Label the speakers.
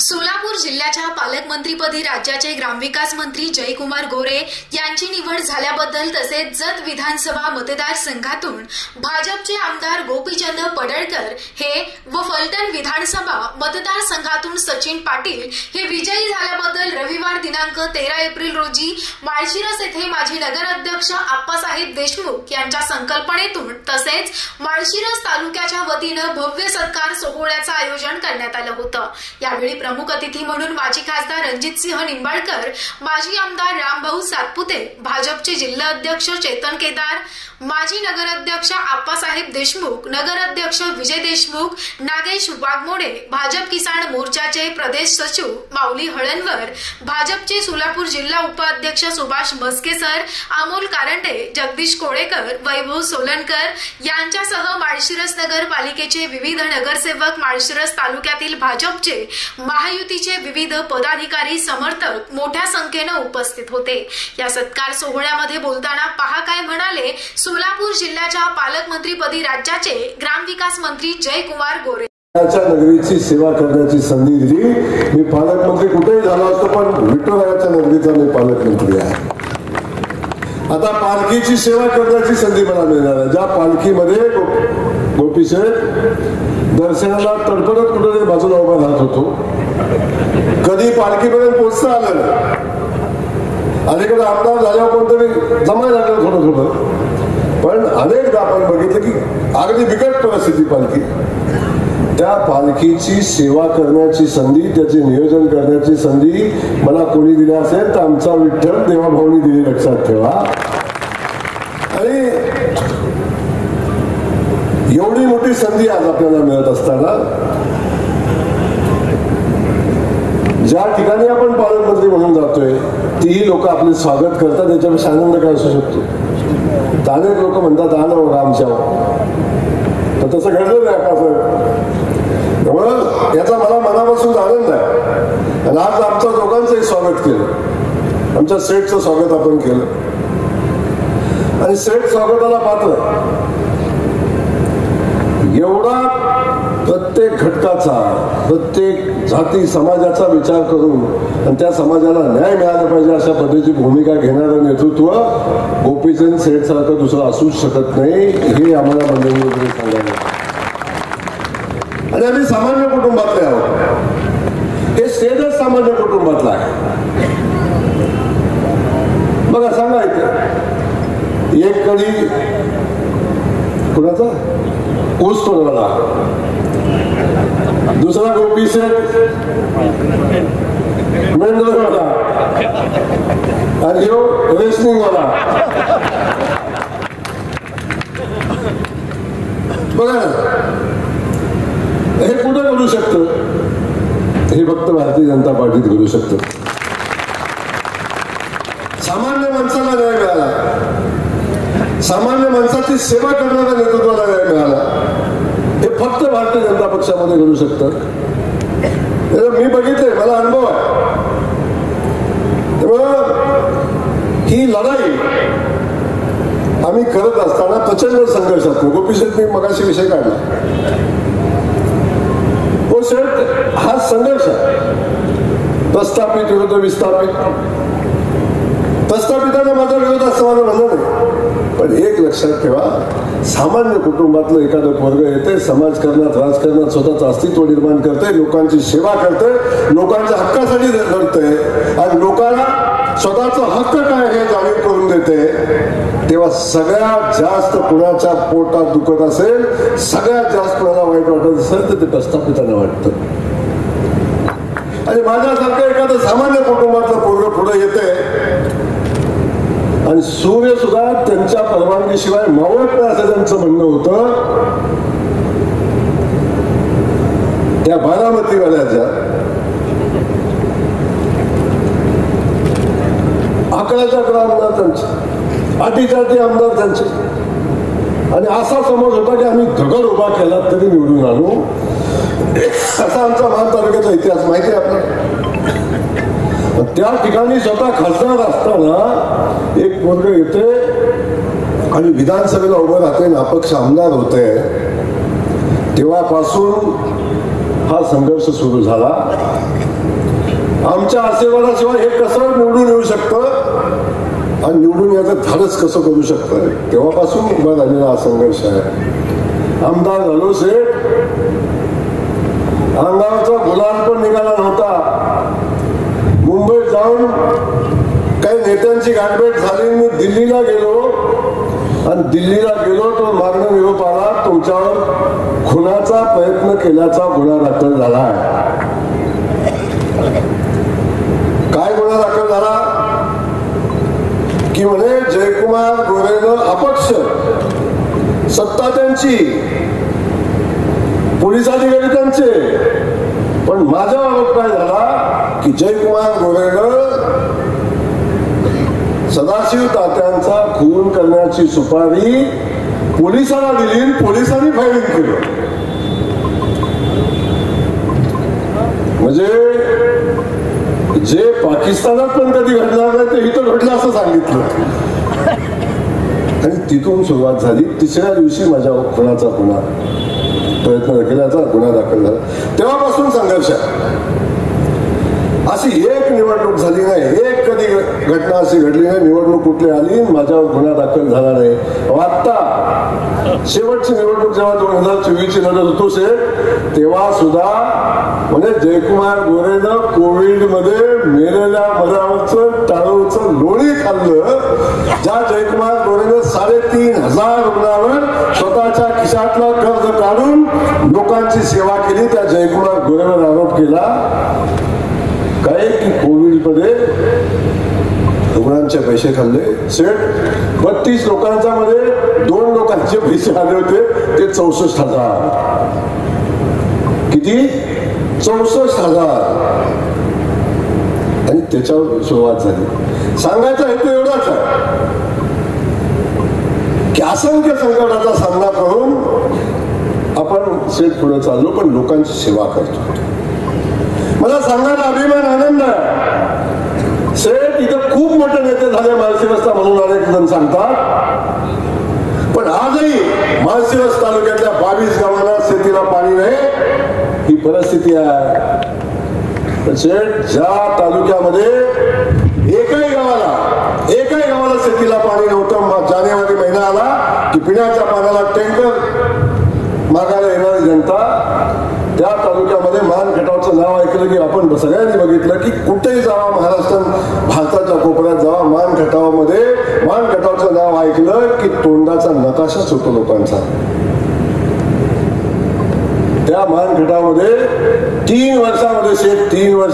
Speaker 1: सोलापूर जिल्ह्याच्या पालकमंत्रीपदी राज्याचे ग्रामविकास मंत्री जयकुमार गोरे यांची निवड झाल्याबद्दल तसेच जत विधानसभा मतदारसंघातून भाजपचे आमदार गोपीचंद पडळकर हे व फलटण विधानसभा मतदारसंघातून सचिन पाटील हे विजयी झाल्याबद्दल रविवार दिनांक 13 एप्रिल रोजी माळशिरस येथे माजी नगराध्यक्ष आप्पासाहेब देशमुख यांच्या संकल्पनेतून तसेच माळशिरस तालुक्याच्या वतीनं भव्य सत्कार सोहळ्याचं आयोजन करण्यात आलं होतं। यावेळी प्रमुख अतिथी म्हणून माजी खासदार रणजितसिंह निंबाळकर, माजी आमदार रामभाऊ सातपुते, भाजपचे जिल्हा अध्यक्ष चेतन केदार, माजी नगराध्यक्ष आप्पासाहेब देशमुख, नगराध्यक्ष विजय देशमुख, नागेश वाघमोडे, भाजप किसान मोर्चाचे प्रदेश सचिव माऊली हळणवर, भाजपचे सोलापूर जिल्हा उपाध्यक्ष सुभाष मस्केसर, अमोल कारंडे, जगदीश कोळेकर, वैभव सोलनकर यांच्यासह माळशिरस नगरपालिकेचे विविध नगरसेवक, माळशिरस तालुक्यातील भाजपचे, महायुतीचे विविध पदाधिकारी, समर्थक मोठ्या संख्येने उपस्थित होते। या सत्कार सोहळ्यामध्ये बोलताना पहा काय म्हणाले सोलापूर जिल्ह्याच्या पालकमंत्रीपदी राज्याचे ग्रामविकास मंत्री जयकुमार गोरे।
Speaker 2: नगरीची सेवा करण्याची संधी दिली। मी पालकमंत्री कुठेही झालो असतो, पण विठ्ठलाच्या नगरीचा मी पालकमंत्री आहे। आता पालखीची सेवा करण्याची संधी मला मिळणार आहे। ज्या पालखीमध्ये गोपीशेठ दर्शनाला तडफडत कुठेतरी बाजूला उभा राहत होतो, कधी पालखीपर्यंत पोहोचता आलं नाही। अलीकडे आमदार झाल्यावर कोणतरी जमायला लागलं थोडं थोडं, पण अनेकदा आपण बघितलं की अगदी बिकट परिस्थिती पालखी, त्या पालखीची सेवा करण्याची संधी, त्याचे नियोजन करण्याची संधी मला कोणी दिली असेल तर आमचा विठ्ठल देवाभाऊनी दिली, लक्षात ठेवा। आणि एवढी मोठी संधी आज आपल्याला मिळत असताना ज्या ठिकाणी आपण पालकमंत्री म्हणून जातोय तीही लोक आपले स्वागत करतात, त्याच्यापेक्षा आनंद काय असू शकतो। अनेक लोक म्हणतात आलो रामच्या, तर तसं घडलं नाही का? त्यामुळं याचा मला मनापासून आनंद आहे। आणि आज आमच्या दोघांचंही स्वागत केलं, आमच्या सेठचं स्वागत आपण केलं, आणि सेठ स्वागताला पात्र एवढा प्रत्येक घटकाचा, प्रत्येक जाती समाजाचा विचार करून आणि त्या समाजाला न्याय मिळाला पाहिजे अशा पद्धतीची भूमिका घेणारं नेतृत्व गोपीचंद सेठ सारखं दुसरं असूच शकत नाही, हे आम्हाला मंडळी सांगायला। आणि आम्ही सामान्य कुटुंबातले आहोत, हे सेठच सामान्य कुटुंबातलं आहे। बघा सांगा, इथे एक कडी कुणाचा ऊस तोडवाला, दुसरा गोपीशेठ मेंढरवाला, आणि ह्यो रेशनिंगवाला। बघा हे कुठे घडू शकतं? हे फक्त भारतीय जनता पार्टीत घडू शकतं। सामान्य माणसाला न्याय मिळाला, सामान्य माणसाची सेवा करणाऱ्या नेतृत्वाला न्याय मिळाला, हे फक्त भारतीय जनता पक्षामध्ये घडू शकतं। मी बघितलंय, मला अनुभव आहे। त्यामुळं ही लढाई आम्ही करत असताना प्रचंड संघर्षात, गोपीशेठ मगाशी विषय काढला, शेठ हा संघर्ष आहे, प्रस्थापित विरुद्ध विस्थापित। प्रस्थापितांना माझा विरोध असं मला म्हणलं नाही, पण एक लक्षात ठेवा, सामान्य कुटुंबातलं एखादं वर्ग येते, समाजकारणात, राजकारणात स्वतःचं अस्तित्व निर्माण करते, लोकांची सेवा करते, लोकांच्या हक्कासाठी लढते, आणि लोकांना स्वतःचा हक्क काय हे जाणीव करून देते, तेव्हा सगळ्यात जास्त कुणाच्या पोटात दुखत असेल, सगळ्यात जास्त कुणाला वाईट वाटत असेल तर ते प्रस्थापितांना वाटतं। आणि माझ्यासारखं एखादं सामान्य कुटुंबातलं पोरग पुढे येते आणि सूर्य सुद्धा त्यांच्या परवानगीशिवाय मावळत नाही असं त्यांचं म्हणणं होतं। त्या बारामतीवाल्याच्या 11 आमदार त्यांचे, 8 आमदार त्यांचे, आणि असा समज होता की आम्ही दगड उभा केला तरी निवडून आणू, असा आमचा मान तालुक्याचा इतिहास माहिती आहे आपल्याला। त्या ठिकाणी स्वतः खासदार असताना एक वर्ग येते आणि विधानसभेला उभं राहते, अपक्ष आमदार होते, तेव्हापासून हा संघर्ष सुरू झाला. आमच्या आशीर्वादाशिवाय हे कसं निवडून येऊ शकतं आणि निवडून याचं धाडस कसं करू शकतं, तेव्हापासून उभा झालेला हा संघर्ष आहे. आमदार झालो सेठ, अंगावरचा गुलाल पण निघाला नव्हता. मुंबईत जाऊन काही नेत्यांची गाठभेट झाली. मी दिल्लीला गेलो आणि दिल्लीला गेलो तो मागणं निरोप आला, तुमच्यावर खुनाचा प्रयत्न केल्याचा गुन्हा दाखल झाला आहे. काय गुन्हा दाखल झाला की म्हणे जयकुमार गोरेनं अपक्ष, सत्ता त्यांची, पोलीस अधिकारी त्यांचे, पण माझा आरोप काय झाला की जयकुमार गोरेनं सदाशिव तात्यांचा खून करण्याची सुपारी पोलिसांना दिली, पोलिसांनी फायरिंग केलं. म्हणजे जे पाकिस्तानात पण कधी घडणार नाही ते इथं घडलं असं सांगितलं. आणि तिथून सुरुवात झाली. तिसऱ्या दिवशी माझ्या खुनाचा गुन्हा, प्रयत्न केल्याचा गुन्हा दाखल झाला. तेव्हापासून संघर्ष आहे. अशी एक निवडणूक झाली नाही, एक कधी घटना अशी घडली नाही, निवडणूक कुठली आली माझ्यावर गुन्हा दाखल झाला नाही. आता शेवटची निवडणूक जेव्हा 2024 लढत होतो सेठ, तेव्हा सुद्धा म्हणजे जयकुमार गोरेनं कोविड मध्ये मेलेल्या मरावरचं टाळूचं लोणी खाल्लं. ज्या जयकुमार गोरेनं 3,500 रुग्णांवर स्वतःच्या खिशातलं कर्ज काढून लोकांची सेवा केली, त्या जयकुमार गोरेवर आरोप केला काय की कोविड मध्ये रुग्णांचे पैसे खाल्ले. सेठ 32 लोकांच्या मध्ये 2 लोकांचे पैसे आले होते, ते 64,000. किती? 64,000. आणि त्याच्यावर सुरुवात झाली. सांगायचा हेतू एवढाच आहे की असंख्य संकटाचा सामना करून आपण सेठ पुढे चाललो, पण लोकांची सेवा करतो. मला सांगायला अभिमान, आनंद आहे. सेठ इथं खूप मोठे नेते झाले माळशिरस्ता म्हणून अनेक जण सांगतात, पण आजही माळशिरस तालुक्यातल्या 22 गावांना शेतीला पाणी नाही, ही परिस्थिती आहे. सेठ ज्या तालुक्यामध्ये एकही गावाला शेतीला पाणी नव्हतं, जानेवारी महिना आला की पिण्याच्या पाण्याला टँकर मागायला येणारी जनता, त्या तालुक्यामध्ये मानखटावचं नाव ऐकलं की आपण सगळ्यांनी बघितलं की कुठेही जावा महाराष्ट्रात, भारताच्या कोपऱ्यात जावा, मानखटावमध्ये मानखटावचं नाव ऐकलं की तोंडाचा नकाशाच होतो लोकांचा. त्या मानखटावमध्ये 3 वर्षामध्ये शेत 3 वर्ष